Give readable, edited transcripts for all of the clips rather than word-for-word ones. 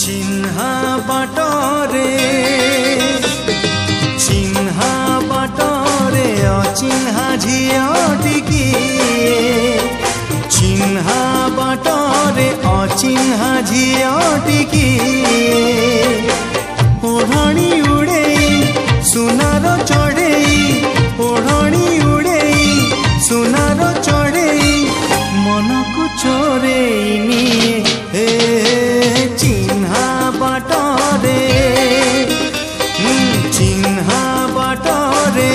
चिन्हा बाटरे चिन्हा बाटरे अचिन्हा झियटिकी चिन्हा बाटरे अचिन्हा झियटिकी ओढ़णी उड़ेई सुनार चढ़ेई ओढ़णी उड़ेई सुनार चढ़ेई मन को चोरेई निए हे चिन्हा बाटरे चिन्हा बाटरे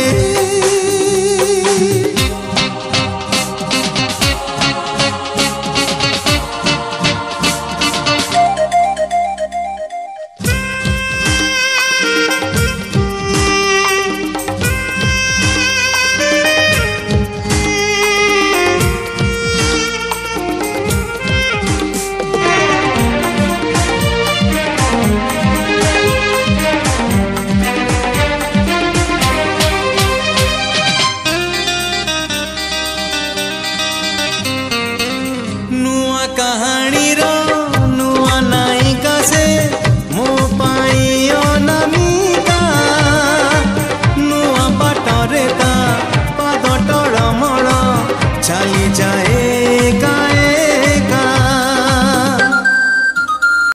कहाँ